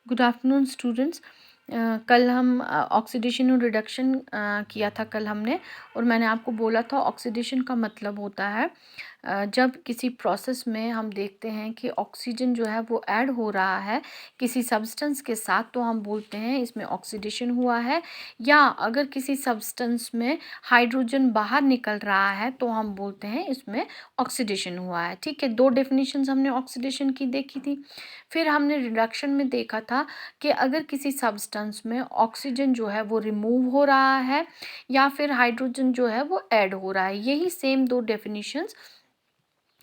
Good afternoon students. कल हम oxidation और रिडक्शन किया था कल हमने, और मैंने आपको बोला था ऑक्सीडेशन का मतलब होता है जब किसी प्रोसेस में हम देखते हैं कि ऑक्सीजन जो है वो ऐड हो रहा है किसी सब्सटेंस के साथ, तो हम बोलते हैं इसमें ऑक्सीडेशन हुआ है। या अगर किसी सब्सटेंस में हाइड्रोजन बाहर निकल रहा है तो हम बोलते हैं इसमें ऑक्सीडेशन हुआ है। ठीक है, दो डेफिनेशंस हमने ऑक्सीडेशन की देखी थी। फिर हमने रिडक्शन में देखा था कि अगर किसी सब्सटेंस में ऑक्सीजन जो है वो रिमूव हो रहा है या फिर हाइड्रोजन जो है वो ऐड हो रहा है। यही सेम दो डेफिनेशंस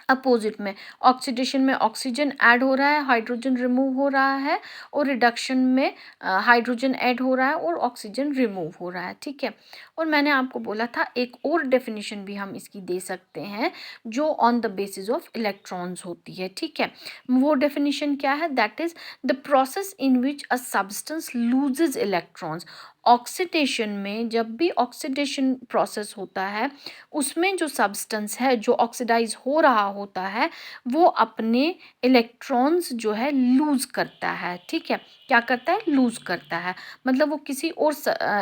अपोजिट में, ऑक्सीडेशन में ऑक्सीजन ऐड हो रहा है, हाइड्रोजन रिमूव हो रहा है, और रिडक्शन में हाइड्रोजन ऐड हो रहा है और ऑक्सीजन रिमूव हो रहा है। ठीक है, और मैंने आपको बोला था एक और डेफिनेशन भी हम इसकी दे सकते हैं जो on the basis of electrons होती है। ठीक है, वो डेफिनेशन क्या है? That is the process in which a substance loses electrons. Oxidation में जब भी ऑक्सीडेशन प्रोसेस होता है उसमें जो सब्सटेंस है जो ऑक्सीडाइज हो रहा होता है वो अपने इलेक्ट्रॉन्स जो है लूज करता है। ठीक है, क्या करता है? लूज करता है, मतलब वो किसी और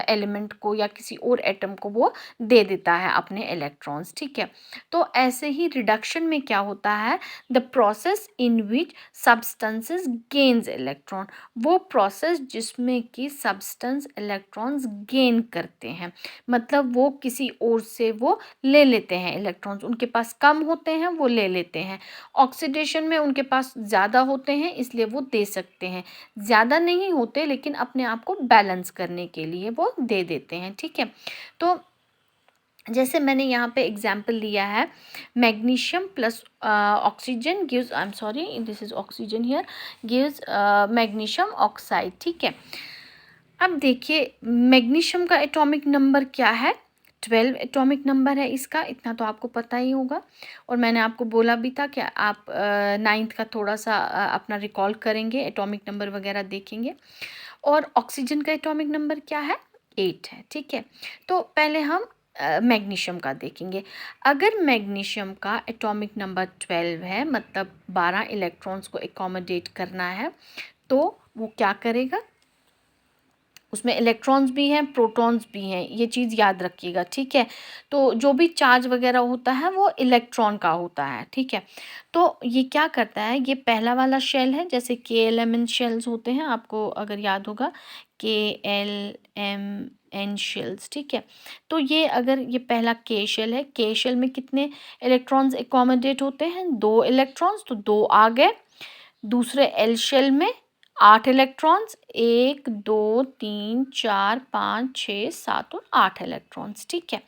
एलिमेंट को या किसी और एटम को वो दे देता है अपने इलेक्ट्रॉन्स। ठीक है, तो ऐसे ही रिडक्शन में क्या होता है? The process in which substances gains electron. वो प्रोसेस जिसमें कि सब्सटेंस इलेक्ट्रॉन्स गेन करते हैं, मतलब वो किसी और से वो ले लेते हैं इलेक्ट्रॉन्स, उनके पास कम होते हैं वो ले लेते हैं। ऑक्सीडेशन में उनके पास ज़्यादा होते हैं इसलिए वो दे सकते हैं, ज़्यादा नहीं होते लेकिन अपने आप को बैलेंस करने के लिए वो दे देते हैं। ठीक है, तो जैसे मैंने यहाँ पे एग्जाम्पल लिया है, magnesium plus oxygen gives, I am sorry this is oxygen here, gives magnesium oxide. ठीक है, अब देखिए मैग्नीशियम का एटॉमिक नंबर क्या है? 12 एटॉमिक नंबर है इसका, इतना तो आपको पता ही होगा। और मैंने आपको बोला भी था कि आप नाइन्थ का थोड़ा सा अपना रिकॉल करेंगे, एटॉमिक नंबर वगैरह देखेंगे। और ऑक्सीजन का एटॉमिक नंबर क्या है? 8 है। ठीक है, तो पहले हम मैग्नीशियम का देखेंगे। अगर मैग्नीशियम का एटॉमिक नंबर 12 है, मतलब 12 इलेक्ट्रॉन्स को एकोमोडेट करना है, तो वो क्या करेगा? उसमें इलेक्ट्रॉन्स भी हैं, प्रोटॉन्स भी हैं, ये चीज़ याद रखिएगा। ठीक है, तो जो भी चार्ज वगैरह होता है वो इलेक्ट्रॉन का होता है। ठीक है, तो ये क्या करता है? ये पहला वाला शेल है, जैसे KLMN शेल्स होते हैं, आपको अगर याद होगा, KLMN शेल्स। ठीक है, तो ये अगर ये पहला K शेल है, K शेल में कितने इलेक्ट्रॉन्स एकोमोडेट होते हैं? 2 इलेक्ट्रॉन्स, तो 2 आ गए। दूसरे L शेल में 8 इलेक्ट्रॉन्स, 1 2 3 4 5 6 7 और 8 इलेक्ट्रॉन्स। ठीक है,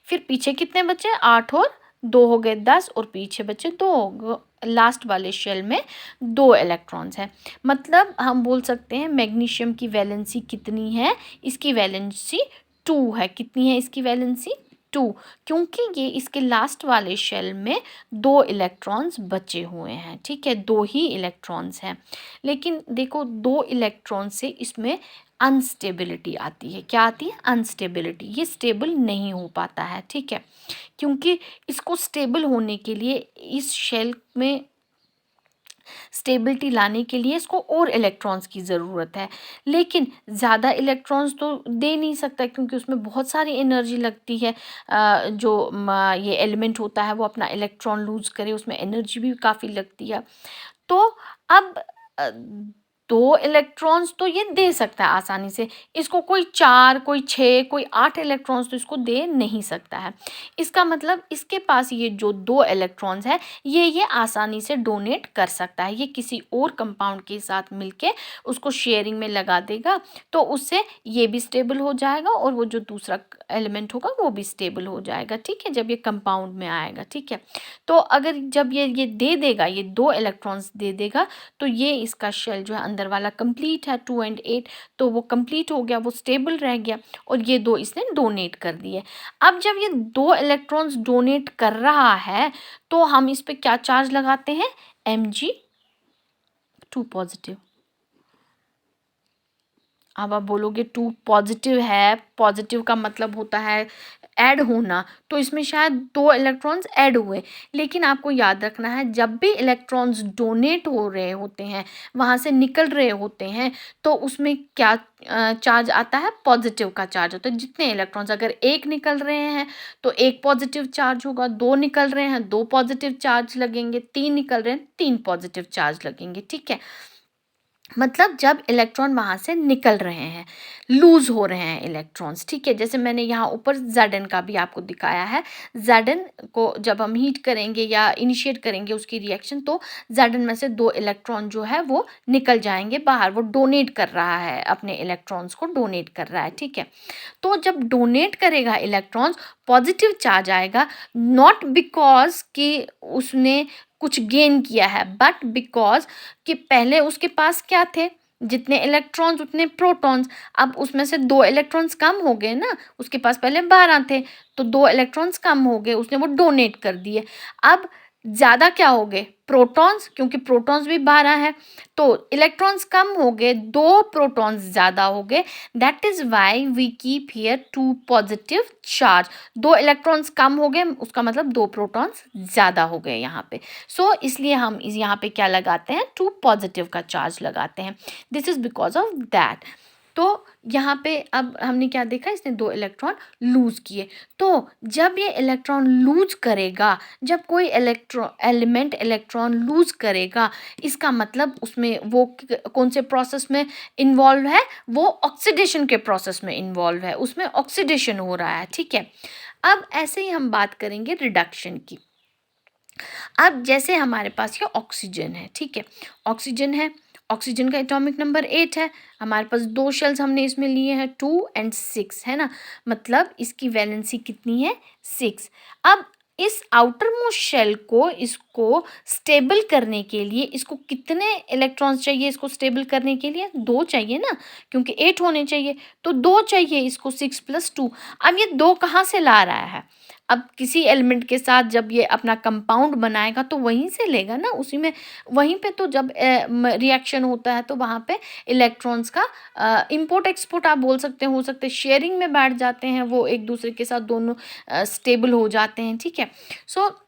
फिर पीछे कितने बचे? 8 और 2 हो गए 10, और पीछे बचे 2। लास्ट वाले शेल में 2 इलेक्ट्रॉन्स हैं, मतलब हम बोल सकते हैं मैग्नीशियम की वैलेंसी कितनी है? इसकी वैलेंसी 2 है। कितनी है इसकी वैलेंसी? 2, क्योंकि ये इसके लास्ट वाले शेल में 2 इलेक्ट्रॉन्स बचे हुए हैं। ठीक है, 2 ही इलेक्ट्रॉन्स हैं, लेकिन देखो 2 इलेक्ट्रॉन से इसमें अनस्टेबिलिटी आती है। क्या आती है? अनस्टेबिलिटी, ये स्टेबल नहीं हो पाता है। ठीक है, क्योंकि इसको स्टेबल होने के लिए, इस शेल में स्टेबिलिटी लाने के लिए इसको और इलेक्ट्रॉन्स की ज़रूरत है, लेकिन ज़्यादा इलेक्ट्रॉन्स तो दे नहीं सकता क्योंकि उसमें बहुत सारी एनर्जी लगती है। ये एलिमेंट होता है वो अपना इलेक्ट्रॉन लूज करे, उसमें एनर्जी भी काफ़ी लगती है। तो अब अ, 2 इलेक्ट्रॉन्स तो ये दे सकता है आसानी से, इसको कोई 4, कोई 6, कोई 8 इलेक्ट्रॉन्स तो इसको दे नहीं सकता है। इसका मतलब इसके पास ये जो 2 इलेक्ट्रॉन्स है ये आसानी से डोनेट कर सकता है। ये किसी और कंपाउंड के साथ मिलके उसको शेयरिंग में लगा देगा, तो उससे ये भी स्टेबल हो जाएगा और वो जो दूसरा एलिमेंट होगा वो भी स्टेबल हो जाएगा। ठीक है, जब ये कंपाउंड में आएगा। ठीक है, तो अगर जब ये दे देगा, ये 2 इलेक्ट्रॉन्स दे देगा, तो ये इसका शेल जो है अंदर वाला कंप्लीट है, 2 and 8, तो वो कंप्लीट हो गया, वो स्टेबल रह गया, और ये 2 इसने डोनेट कर दिए। अब जब ये 2 इलेक्ट्रॉन्स डोनेट कर रहा है तो हम इस पे क्या चार्ज लगाते हैं? Mg2 positive. अब आप बोलोगे 2 पॉजिटिव है, पॉजिटिव का मतलब होता है ऐड होना, तो इसमें शायद 2 इलेक्ट्रॉन्स ऐड हुए। लेकिन आपको याद रखना है, जब भी इलेक्ट्रॉन्स डोनेट हो रहे होते हैं, वहाँ से निकल रहे होते हैं, तो उसमें क्या चार्ज आता है? पॉजिटिव का चार्ज होता है। जितने इलेक्ट्रॉन्स, अगर 1 निकल रहे हैं तो 1 पॉजिटिव चार्ज होगा, 2 निकल रहे हैं 2 पॉजिटिव चार्ज लगेंगे, 3 निकल रहे हैं 3 पॉजिटिव चार्ज लगेंगे। ठीक है, मतलब जब इलेक्ट्रॉन वहाँ से निकल रहे हैं, लूज़ हो रहे हैं इलेक्ट्रॉन्स। ठीक है, जैसे मैंने यहाँ ऊपर Zn का भी आपको दिखाया है। Zn को जब हम हीट करेंगे या इनिशिएट करेंगे उसकी रिएक्शन, तो Zn में से 2 इलेक्ट्रॉन जो है वो निकल जाएंगे बाहर। वो डोनेट कर रहा है, अपने इलेक्ट्रॉन्स को डोनेट कर रहा है। ठीक है, तो जब डोनेट करेगा इलेक्ट्रॉन्स, पॉजिटिव चार्ज आएगा, नॉट बिकॉज कि उसने कुछ गेन किया है, बट बिकॉज कि पहले उसके पास क्या थे? जितने इलेक्ट्रॉन्स उतने प्रोटॉन्स। अब उसमें से 2 इलेक्ट्रॉन्स कम हो गए ना, उसके पास पहले 12 थे, तो 2 इलेक्ट्रॉन्स कम हो गए, उसने वो डोनेट कर दिए। अब ज़्यादा क्या हो गए? प्रोटॉन्स, क्योंकि प्रोटॉन्स भी 12 है, तो इलेक्ट्रॉन्स कम हो गए, 2 प्रोटॉन्स ज़्यादा हो गए। That is why we keep here 2 positive charge. 2 electrons कम हो गए, उसका मतलब 2 प्रोटॉन्स ज़्यादा हो गए यहाँ पे। सो इसलिए हम यहाँ पे क्या लगाते हैं? 2 पॉजिटिव का चार्ज लगाते हैं। This is because of that. तो यहाँ पे अब हमने क्या देखा? इसने 2 इलेक्ट्रॉन लूज़ किए। तो जब ये इलेक्ट्रॉन लूज़ करेगा, जब कोई एलिमेंट इलेक्ट्रॉन लूज़ करेगा, इसका मतलब उसमें वो कौन से प्रोसेस में इन्वॉल्व है? वो ऑक्सीडेशन के प्रोसेस में इन्वॉल्व है, उसमें ऑक्सीडेशन हो रहा है। ठीक है, अब ऐसे ही हम बात करेंगे रिडक्शन की। अब जैसे हमारे पास ये ऑक्सीजन है, ठीक है, ऑक्सीजन है, ऑक्सीजन का एटॉमिक नंबर 8 है, हमारे पास 2 शेल्स हमने इसमें लिए हैं, 2 और 6, है ना, मतलब इसकी वैलेंसी कितनी है? 6। अब इस आउटर मोस्ट शेल को, इसको स्टेबल करने के लिए, इसको कितने इलेक्ट्रॉन्स चाहिए? इसको स्टेबल करने के लिए 2 चाहिए ना, क्योंकि 8 होने चाहिए, तो 2 चाहिए इसको, 6 + 2। अब ये 2 कहाँ से ला रहा है? अब किसी एलिमेंट के साथ जब ये अपना कंपाउंड बनाएगा तो वहीं से लेगा ना, उसी में, वहीं पे तो जब रिएक्शन होता है तो वहाँ पे इलेक्ट्रॉन्स का इंपोर्ट एक्सपोर्ट आप बोल सकते हैं, हो सकते हैं शेयरिंग में बैठ जाते हैं, वो एक दूसरे के साथ दोनों स्टेबल हो जाते हैं। ठीक है, सो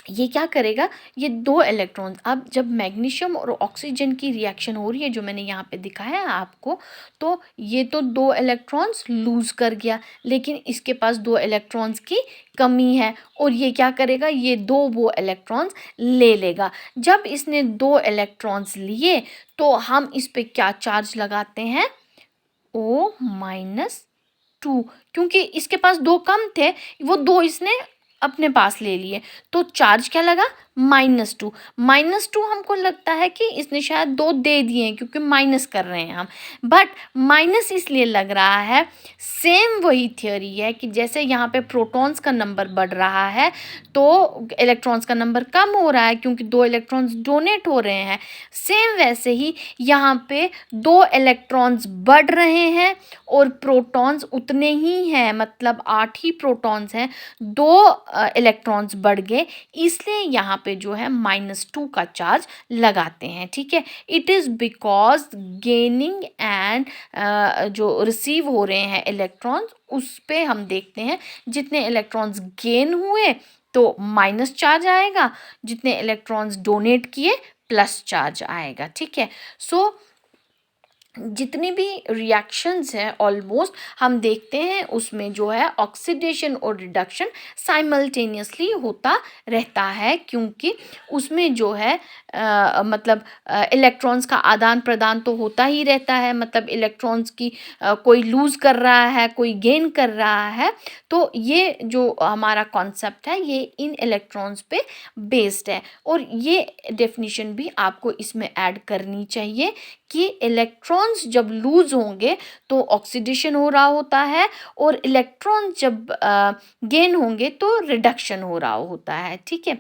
ये क्या करेगा? ये 2 इलेक्ट्रॉन्स, अब जब मैग्नीशियम और ऑक्सीजन की रिएक्शन हो रही है, जो मैंने यहाँ पे दिखाया है आपको, तो ये तो 2 इलेक्ट्रॉन्स लूज़ कर गया, लेकिन इसके पास 2 इलेक्ट्रॉन्स की कमी है, और ये क्या करेगा? ये 2 वो इलेक्ट्रॉन्स ले लेगा। जब इसने 2 इलेक्ट्रॉन्स लिए, तो हम इस पे क्या चार्ज लगाते हैं? O-2, क्योंकि इसके पास 2 कम थे, वो 2 इसने अपने पास ले लिए, तो चार्ज क्या लगा? -2। -2 हमको लगता है कि इसने शायद 2 दे दिए हैं, क्योंकि माइनस कर रहे हैं हम, बट माइनस इसलिए लग रहा है, सेम वही थ्योरी है कि जैसे यहाँ पे प्रोटॉन्स का नंबर बढ़ रहा है, तो इलेक्ट्रॉन्स का नंबर कम हो रहा है, क्योंकि 2 इलेक्ट्रॉन्स डोनेट हो रहे हैं। सेम वैसे ही यहाँ पे 2 इलेक्ट्रॉन्स बढ़ रहे हैं और प्रोटॉन्स उतने ही हैं, मतलब 8 ही प्रोटॉन्स हैं, 2 इलेक्ट्रॉन्स बढ़ गए, इसलिए यहाँ पे जो है -2 का चार्ज लगाते हैं। ठीक है, it is because gaining and जो रिसीव हो रहे हैं इलेक्ट्रॉन्स, उस पे हम देखते हैं जितने इलेक्ट्रॉन्स गेन हुए तो माइनस चार्ज आएगा, जितने इलेक्ट्रॉन्स डोनेट किए प्लस चार्ज आएगा। ठीक है, सो जितनी भी रिएक्शंस हैं ऑलमोस्ट हम देखते हैं, उसमें जो है ऑक्सीडेशन और रिडक्शन साइमल्टेनियसली होता रहता है, क्योंकि उसमें जो है मतलब इलेक्ट्रॉन्स का आदान प्रदान तो होता ही रहता है, मतलब इलेक्ट्रॉन्स की कोई लूज़ कर रहा है, कोई गेन कर रहा है, तो ये जो हमारा कॉन्सेप्ट है ये इन इलेक्ट्रॉन्स पे बेस्ड है। और ये डेफिनेशन भी आपको इसमें ऐड करनी चाहिए कि इलेक्ट्रॉन्स जब लूज़ होंगे तो ऑक्सीडेशन हो रहा होता है, और इलेक्ट्रॉन्स जब गेन होंगे तो रिडक्शन हो रहा होता है। ठीक है,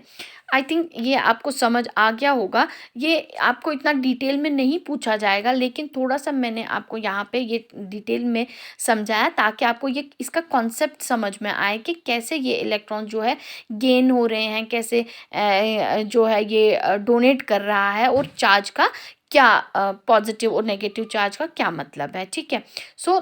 आई थिंक ये आपको समझ आ गया होगा। ये आपको इतना डिटेल में नहीं पूछा जाएगा, लेकिन थोड़ा सा मैंने आपको यहाँ पे ये डिटेल में समझाया ताकि आपको ये इसका कॉन्सेप्ट समझ में आए कि कैसे ये इलेक्ट्रॉन जो है गेन हो रहे हैं, कैसे जो है ये डोनेट कर रहा है, और चार्ज का क्या पॉजिटिव और नेगेटिव चार्ज का क्या मतलब है। ठीक है, सो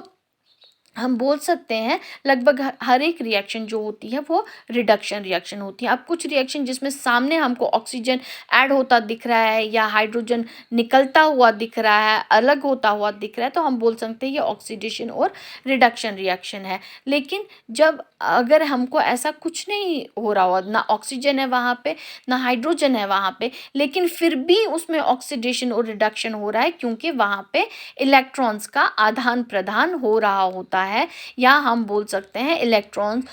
हम बोल सकते हैं लगभग हर एक रिएक्शन जो होती है वो रिडक्शन रिएक्शन होती है। अब कुछ रिएक्शन जिसमें सामने हमको ऑक्सीजन ऐड होता दिख रहा है या हाइड्रोजन निकलता हुआ दिख रहा है, अलग होता हुआ दिख रहा है, तो हम बोल सकते हैं ये ऑक्सीडेशन और रिडक्शन रिएक्शन है। लेकिन जब अगर हमको ऐसा कुछ नहीं हो रहा हो, ना ऑक्सीजन है वहाँ पे, ना हाइड्रोजन है वहाँ पे, लेकिन फिर भी उसमें ऑक्सीडेशन और रिडक्शन हो रहा है क्योंकि वहाँ पे इलेक्ट्रॉन्स का आदान प्रदान हो रहा होता है, या हम बोल सकते हैं इलेक्ट्रॉन्स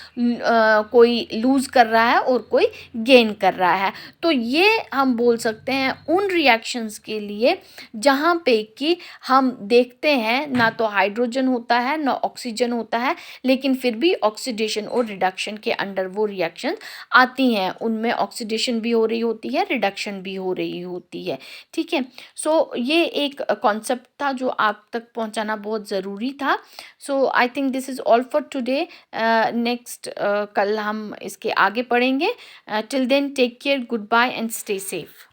कोई लूज़ कर रहा है और कोई गेन कर रहा है। तो ये हम बोल सकते हैं उन रिएक्शंस के लिए जहाँ पे कि हम देखते हैं ना तो हाइड्रोजन होता है ना ऑक्सीजन होता है, लेकिन फिर भी ऑक्सीडेशन और रिडक्शन के अंडर वो रिएक्शन आती हैं, उनमें ऑक्सीडेशन भी हो रही होती है, रिडक्शन भी हो रही होती है। ठीक है, सो ये एक कॉन्सेप्ट था जो आप तक पहुंचाना बहुत ज़रूरी था। So I think this is all for today. Next कल हम इसके आगे पढ़ेंगे। Till then take care, goodbye and stay safe.